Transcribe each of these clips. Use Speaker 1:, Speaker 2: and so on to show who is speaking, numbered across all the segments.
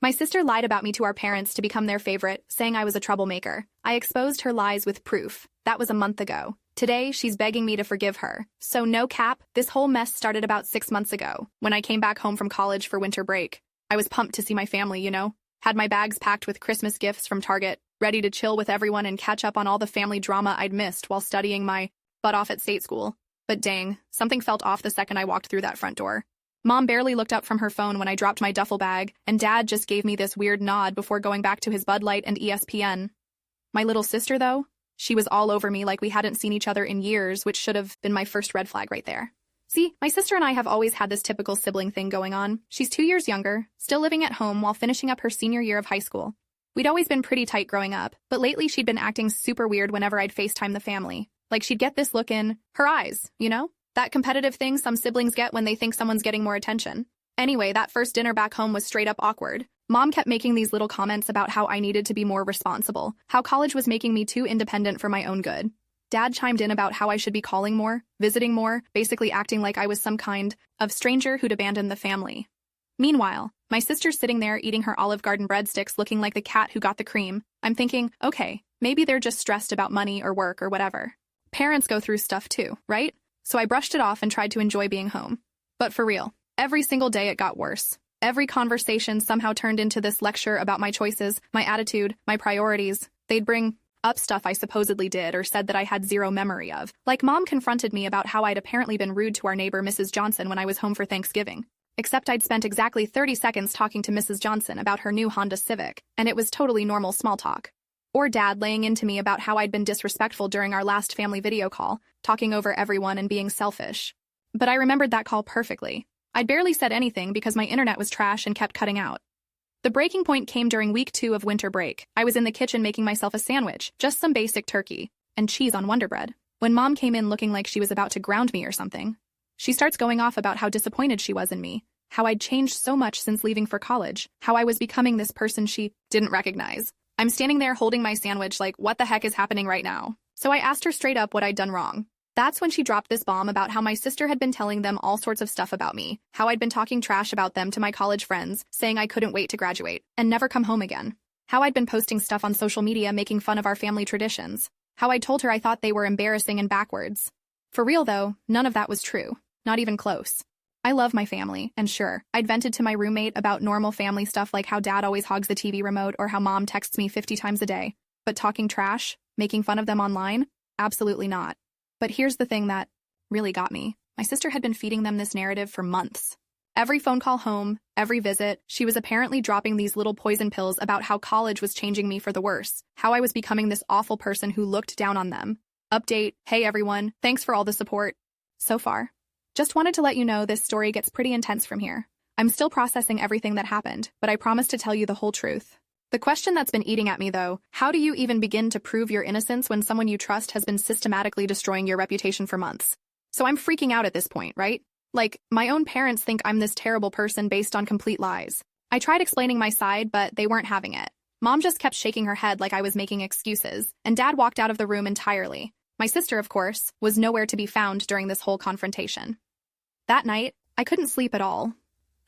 Speaker 1: My sister lied about me to our parents to become their favorite, saying I was a troublemaker. I exposed her lies with proof. That was a month ago. Today, she's begging me to forgive her. So no cap, this whole mess started about 6 months ago, when I came back home from college for winter break. I was pumped to see my family, you know? Had my bags packed with Christmas gifts from Target, ready to chill with everyone and catch up on all the family drama I'd missed while studying my butt off at state school. But dang, something felt off the second I walked through that front door. Mom barely looked up from her phone when I dropped my duffel bag, and Dad just gave me this weird nod before going back to his Bud Light and ESPN. My little sister, though? She was all over me like we hadn't seen each other in years, which should have been my first red flag right there. See, my sister and I have always had this typical sibling thing going on. She's 2 years younger, still living at home while finishing up her senior year of high school. We'd always been pretty tight growing up, but lately she'd been acting super weird whenever I'd FaceTime the family. Like she'd get this look in her eyes, you know? That competitive thing some siblings get when they think someone's getting more attention. Anyway, that first dinner back home was straight up awkward. Mom kept making these little comments about how I needed to be more responsible, how college was making me too independent for my own good. Dad chimed in about how I should be calling more, visiting more, basically acting like I was some kind of stranger who'd abandoned the family. Meanwhile, my sister's sitting there eating her Olive Garden breadsticks looking like the cat who got the cream. I'm thinking, okay, maybe they're just stressed about money or work or whatever. Parents go through stuff too, right? So I brushed it off and tried to enjoy being home. But for real, every single day it got worse. Every conversation somehow turned into this lecture about my choices, my attitude, my priorities. They'd bring up stuff I supposedly did or said that I had zero memory of. Like Mom confronted me about how I'd apparently been rude to our neighbor Mrs. Johnson when I was home for Thanksgiving. Except I'd spent exactly 30 seconds talking to Mrs. Johnson about her new Honda Civic, and it was totally normal small talk. Or Dad laying into me about how I'd been disrespectful during our last family video call, talking over everyone and being selfish. But I remembered that call perfectly. I'd barely said anything because my internet was trash and kept cutting out. The breaking point came during week 2 of winter break. I was in the kitchen making myself a sandwich, just some basic turkey, and cheese on Wonder Bread, when Mom came in looking like she was about to ground me or something. She starts going off about how disappointed she was in me, how I'd changed so much since leaving for college, how I was becoming this person she didn't recognize. I'm standing there holding my sandwich like, what the heck is happening right now? So I asked her straight up what I'd done wrong. That's when she dropped this bomb about how my sister had been telling them all sorts of stuff about me, how I'd been talking trash about them to my college friends, saying I couldn't wait to graduate and never come home again, how I'd been posting stuff on social media making fun of our family traditions, how I told her I thought they were embarrassing and backwards. For real though, none of that was true, not even close. I love my family, and sure, I'd vented to my roommate about normal family stuff like how Dad always hogs the TV remote or how Mom texts me 50 times a day. But talking trash, making fun of them online? Absolutely not. But here's the thing that really got me. My sister had been feeding them this narrative for months. Every phone call home, every visit, she was apparently dropping these little poison pills about how college was changing me for the worse, how I was becoming this awful person who looked down on them. Update, hey everyone, thanks for all the support. So far. Just wanted to let you know this story gets pretty intense from here. I'm still processing everything that happened, but I promise to tell you the whole truth. The question that's been eating at me, though, how do you even begin to prove your innocence when someone you trust has been systematically destroying your reputation for months? So I'm freaking out at this point, right? Like, my own parents think I'm this terrible person based on complete lies. I tried explaining my side, but they weren't having it. Mom just kept shaking her head like I was making excuses, and Dad walked out of the room entirely. My sister, of course, was nowhere to be found during this whole confrontation. That night, I couldn't sleep at all.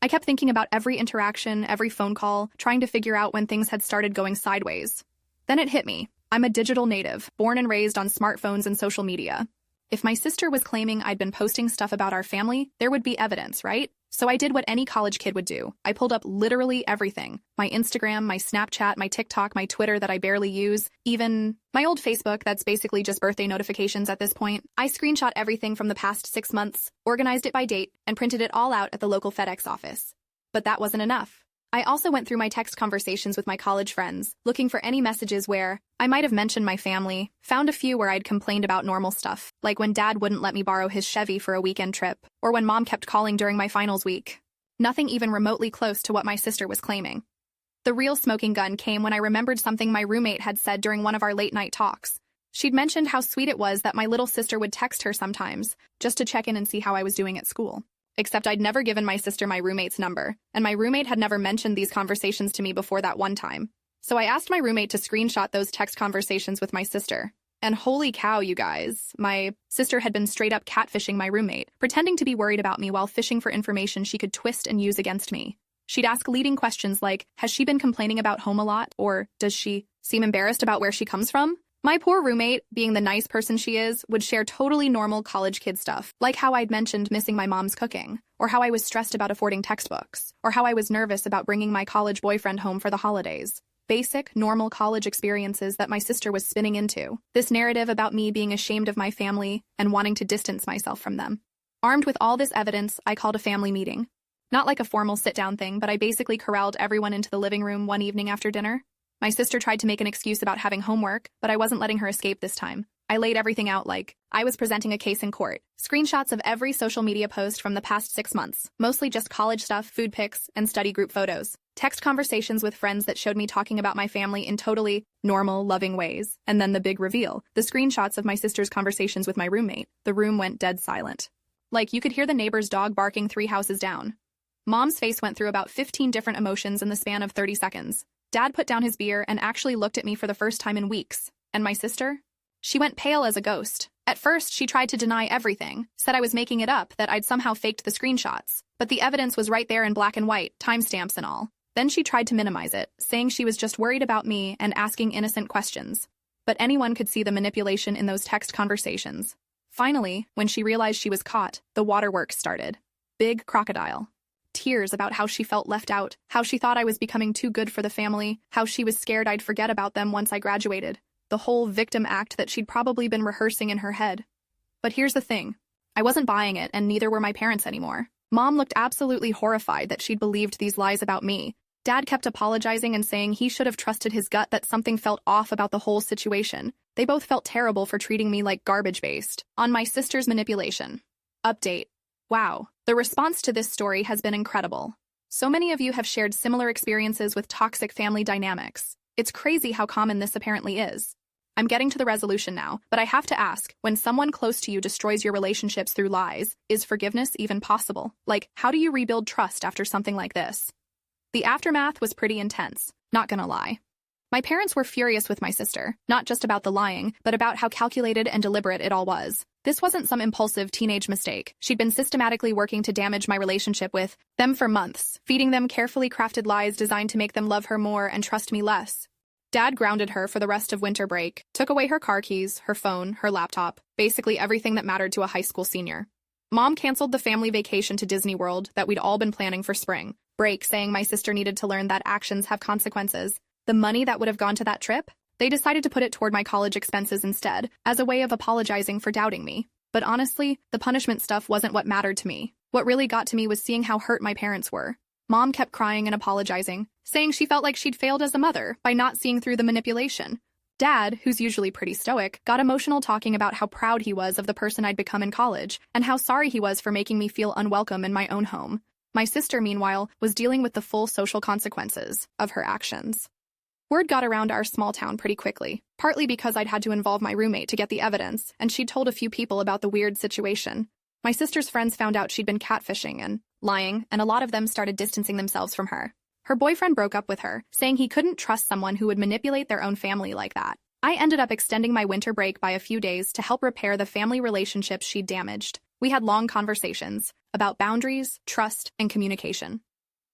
Speaker 1: I kept thinking about every interaction, every phone call, trying to figure out when things had started going sideways. Then it hit me. I'm a digital native, born and raised on smartphones and social media. If my sister was claiming I'd been posting stuff about our family, there would be evidence, right? So I did what any college kid would do. I pulled up literally everything. My Instagram, my Snapchat, my TikTok, my Twitter that I barely use, even my old Facebook that's basically just birthday notifications at this point. I screenshot everything from the past 6 months, organized it by date, and printed it all out at the local FedEx office. But that wasn't enough. I also went through my text conversations with my college friends, looking for any messages where I might have mentioned my family, found a few where I'd complained about normal stuff, like when Dad wouldn't let me borrow his Chevy for a weekend trip, or when Mom kept calling during my finals week. Nothing even remotely close to what my sister was claiming. The real smoking gun came when I remembered something my roommate had said during one of our late-night talks. She'd mentioned how sweet it was that my little sister would text her sometimes, just to check in and see how I was doing at school. Except I'd never given my sister my roommate's number, and my roommate had never mentioned these conversations to me before that one time. So I asked my roommate to screenshot those text conversations with my sister. And holy cow, you guys, my sister had been straight up catfishing my roommate, pretending to be worried about me while fishing for information she could twist and use against me. She'd ask leading questions like, has she been complaining about home a lot? Or does she seem embarrassed about where she comes from? My poor roommate, being the nice person she is, would share totally normal college kid stuff, like how I'd mentioned missing my mom's cooking, or how I was stressed about affording textbooks, or how I was nervous about bringing my college boyfriend home for the holidays. Basic, normal college experiences that my sister was spinning into. This narrative about me being ashamed of my family and wanting to distance myself from them. Armed with all this evidence, I called a family meeting. Not like a formal sit-down thing, but I basically corralled everyone into the living room one evening after dinner. My sister tried to make an excuse about having homework, but I wasn't letting her escape this time. I laid everything out like I was presenting a case in court. Screenshots of every social media post from the past 6 months, mostly just college stuff, food pics, and study group photos. Text conversations with friends that showed me talking about my family in totally normal, loving ways. And then the big reveal, the screenshots of my sister's conversations with my roommate. The room went dead silent. Like you could hear the neighbor's dog barking 3 houses down. Mom's face went through about 15 different emotions in the span of 30 seconds. Dad put down his beer and actually looked at me for the first time in weeks. And my sister? She went pale as a ghost. At first, she tried to deny everything, said I was making it up, that I'd somehow faked the screenshots. But the evidence was right there in black and white, timestamps and all. Then she tried to minimize it, saying she was just worried about me and asking innocent questions. But anyone could see the manipulation in those text conversations. Finally, when she realized she was caught, the waterworks started. Big crocodile. Tears about how she felt left out, how she thought I was becoming too good for the family, how she was scared I'd forget about them once I graduated. The whole victim act that she'd probably been rehearsing in her head. But here's the thing. I wasn't buying it, and neither were my parents anymore. Mom looked absolutely horrified that she'd believed these lies about me. Dad kept apologizing and saying he should have trusted his gut, that something felt off about the whole situation. They both felt terrible for treating me like garbage-based. On my sister's manipulation. Update. Wow. The response to this story has been incredible. So many of you have shared similar experiences with toxic family dynamics. It's crazy how common this apparently is. I'm getting to the resolution now, but I have to ask, when someone close to you destroys your relationships through lies, is forgiveness even possible? Like, how do you rebuild trust after something like this? The aftermath was pretty intense, not gonna lie. My parents were furious with my sister, not just about the lying, but about how calculated and deliberate it all was. This wasn't some impulsive teenage mistake. She'd been systematically working to damage my relationship with them for months, feeding them carefully crafted lies designed to make them love her more and trust me less. Dad grounded her for the rest of winter break, took away her car keys, her phone, her laptop, basically everything that mattered to a high school senior. Mom canceled the family vacation to Disney World that we'd all been planning for spring break, saying my sister needed to learn that actions have consequences. The money that would have gone to that trip? They decided to put it toward my college expenses instead, as a way of apologizing for doubting me. But honestly, the punishment stuff wasn't what mattered to me. What really got to me was seeing how hurt my parents were. Mom kept crying and apologizing, saying she felt like she'd failed as a mother by not seeing through the manipulation. Dad, who's usually pretty stoic, got emotional talking about how proud he was of the person I'd become in college, and how sorry he was for making me feel unwelcome in my own home. My sister, meanwhile, was dealing with the full social consequences of her actions. Word got around our small town pretty quickly, partly because I'd had to involve my roommate to get the evidence, and she'd told a few people about the weird situation. My sister's friends found out she'd been catfishing and lying, and a lot of them started distancing themselves from her. Her boyfriend broke up with her, saying he couldn't trust someone who would manipulate their own family like that. I ended up extending my winter break by a few days to help repair the family relationships she'd damaged. We had long conversations about boundaries, trust, and communication.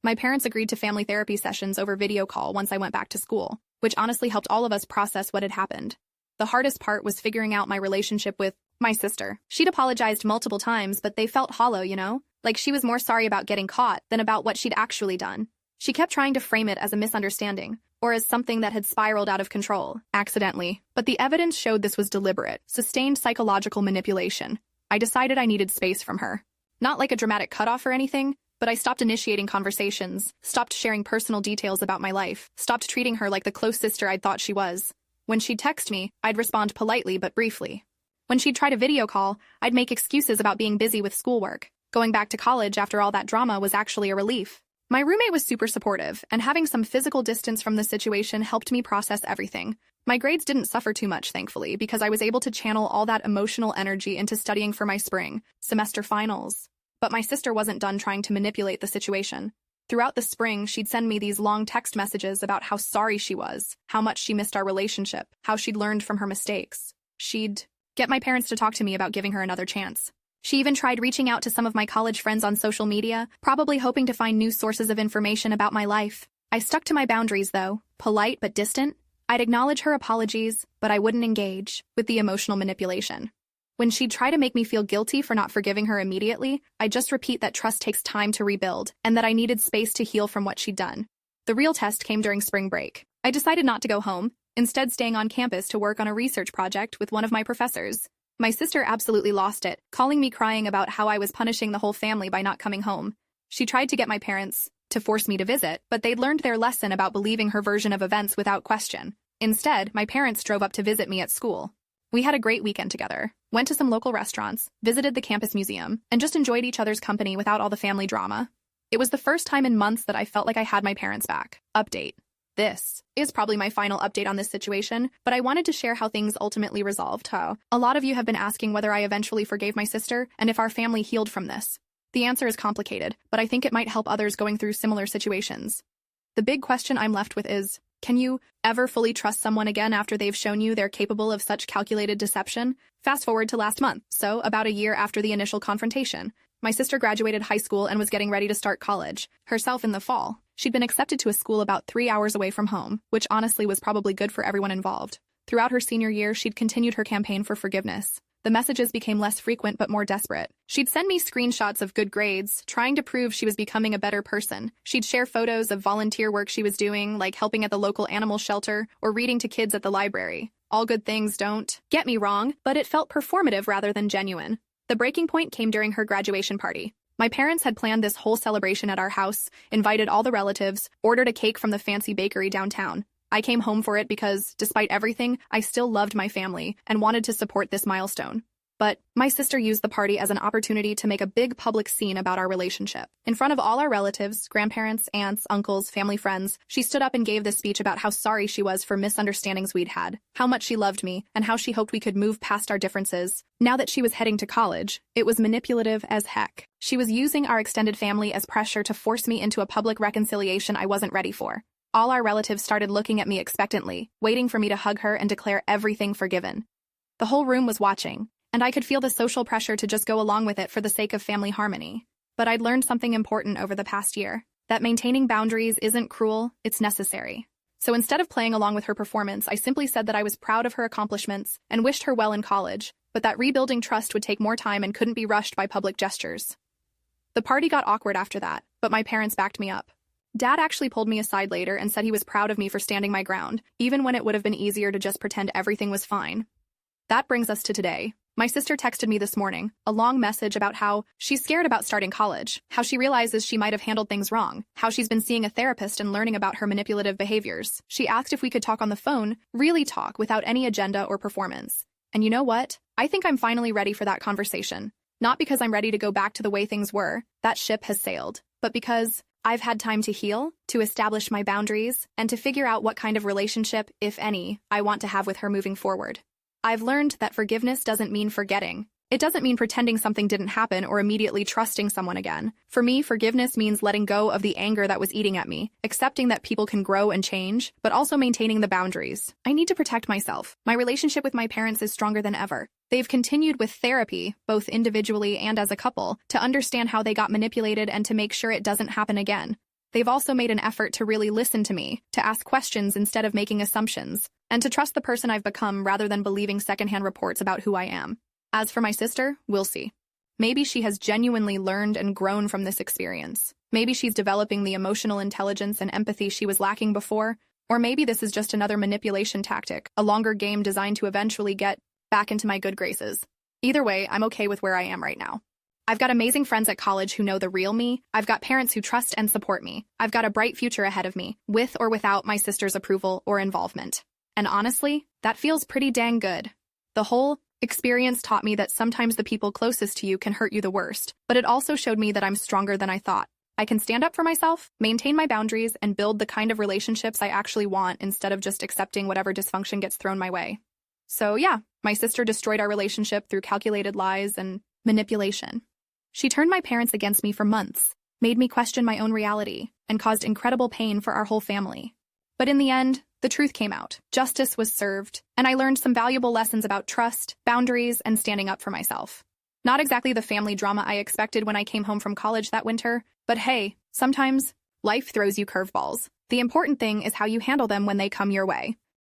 Speaker 1: My parents agreed to family therapy sessions over video call once I went back to school, which honestly helped all of us process what had happened. The hardest part was figuring out my relationship with my sister. She'd apologized multiple times, but they felt hollow, you know? Like she was more sorry about getting caught than about what she'd actually done. She kept trying to frame it as a misunderstanding, or as something that had spiraled out of control, accidentally. But the evidence showed this was deliberate, sustained psychological manipulation. I decided I needed space from her. Not like a dramatic cutoff or anything, but I stopped initiating conversations, stopped sharing personal details about my life, stopped treating her like the close sister I'd thought she was. When she'd text me, I'd respond politely but briefly. When she'd try to video call, I'd make excuses about being busy with schoolwork. Going back to college after all that drama was actually a relief. My roommate was super supportive, and having some physical distance from the situation helped me process everything. My grades didn't suffer too much, thankfully, because I was able to channel all that emotional energy into studying for my spring semester finals. But my sister wasn't done trying to manipulate the situation. Throughout the spring, she'd send me these long text messages about how sorry she was, how much she missed our relationship, how she'd learned from her mistakes. She'd get my parents to talk to me about giving her another chance. She even tried reaching out to some of my college friends on social media, probably hoping to find new sources of information about my life. I stuck to my boundaries, though, polite but distant. I'd acknowledge her apologies, but I wouldn't engage with the emotional manipulation. When she'd try to make me feel guilty for not forgiving her immediately, I'd just repeat that trust takes time to rebuild and that I needed space to heal from what she'd done. The real test came during spring break. I decided not to go home, instead staying on campus to work on a research project with one of my professors. My sister absolutely lost it, calling me crying about how I was punishing the whole family by not coming home. She tried to get my parents to force me to visit, but they'd learned their lesson about believing her version of events without question. Instead, my parents drove up to visit me at school. We had a great weekend together, went to some local restaurants, visited the campus museum, and just enjoyed each other's company without all the family drama. It was the first time in months that I felt like I had my parents back. Update. This is probably my final update on this situation, but I wanted to share how things ultimately resolved. A lot of you have been asking whether I eventually forgave my sister and if our family healed from this. The answer is complicated, but I think it might help others going through similar situations. The big question I'm left with is, can you ever fully trust someone again after they've shown you they're capable of such calculated deception? Fast forward to last month, so about a year after the initial confrontation. My sister graduated high school and was getting ready to start college, herself in the fall. She'd been accepted to a school about 3 hours away from home, which honestly was probably good for everyone involved. Throughout her senior year, she'd continued her campaign for forgiveness. The messages became less frequent but more desperate. She'd send me screenshots of good grades, trying to prove she was becoming a better person. She'd share photos of volunteer work she was doing, like helping at the local animal shelter or reading to kids at the library. All good things, don't get me wrong, but it felt performative rather than genuine. The breaking point came during her graduation party. My parents had planned this whole celebration at our house, invited all the relatives, ordered a cake from the fancy bakery downtown. I came home for it because, despite everything, I still loved my family and wanted to support this milestone. But my sister used the party as an opportunity to make a big public scene about our relationship. In front of all our relatives, grandparents, aunts, uncles, family friends, she stood up and gave this speech about how sorry she was for misunderstandings we'd had, how much she loved me, and how she hoped we could move past our differences. Now that she was heading to college, it was manipulative as heck. She was using our extended family as pressure to force me into a public reconciliation I wasn't ready for. All our relatives started looking at me expectantly, waiting for me to hug her and declare everything forgiven. The whole room was watching, and I could feel the social pressure to just go along with it for the sake of family harmony. But I'd learned something important over the past year, that maintaining boundaries isn't cruel, it's necessary. So instead of playing along with her performance, I simply said that I was proud of her accomplishments and wished her well in college, but that rebuilding trust would take more time and couldn't be rushed by public gestures. The party got awkward after that, but my parents backed me up. Dad actually pulled me aside later and said he was proud of me for standing my ground, even when it would have been easier to just pretend everything was fine. That brings us to today. My sister texted me this morning, a long message about how she's scared about starting college, how she realizes she might have handled things wrong, how she's been seeing a therapist and learning about her manipulative behaviors. She asked if we could talk on the phone, really talk without any agenda or performance. And you know what? I think I'm finally ready for that conversation. Not because I'm ready to go back to the way things were, that ship has sailed, but because I've had time to heal, to establish my boundaries, and to figure out what kind of relationship, if any, I want to have with her moving forward. I've learned that forgiveness doesn't mean forgetting. It doesn't mean pretending something didn't happen or immediately trusting someone again. For me, forgiveness means letting go of the anger that was eating at me, accepting that people can grow and change, but also maintaining the boundaries. I need to protect myself. My relationship with my parents is stronger than ever. They've continued with therapy, both individually and as a couple, to understand how they got manipulated and to make sure it doesn't happen again. They've also made an effort to really listen to me, to ask questions instead of making assumptions, and to trust the person I've become rather than believing secondhand reports about who I am. As for my sister, we'll see. Maybe she has genuinely learned and grown from this experience. Maybe she's developing the emotional intelligence and empathy she was lacking before, or maybe this is just another manipulation tactic, a longer game designed to eventually get back into my good graces. Either way, I'm okay with where I am right now. I've got amazing friends at college who know the real me. I've got parents who trust and support me. I've got a bright future ahead of me, with or without my sister's approval or involvement. And honestly, that feels pretty dang good. The whole experience taught me that sometimes the people closest to you can hurt you the worst, but it also showed me that I'm stronger than I thought. I can stand up for myself, maintain my boundaries, and build the kind of relationships I actually want instead of just accepting whatever dysfunction gets thrown my way. So yeah, my sister destroyed our relationship through calculated lies and manipulation. She turned my parents against me for months, made me question my own reality, and caused incredible pain for our whole family. But in the end, the truth came out. Justice was served, and I learned some valuable lessons about trust, boundaries, and standing up for myself. Not exactly the family drama I expected when I came home from college that winter, but hey, sometimes life throws you curveballs. The important thing is how you handle them when they come your way.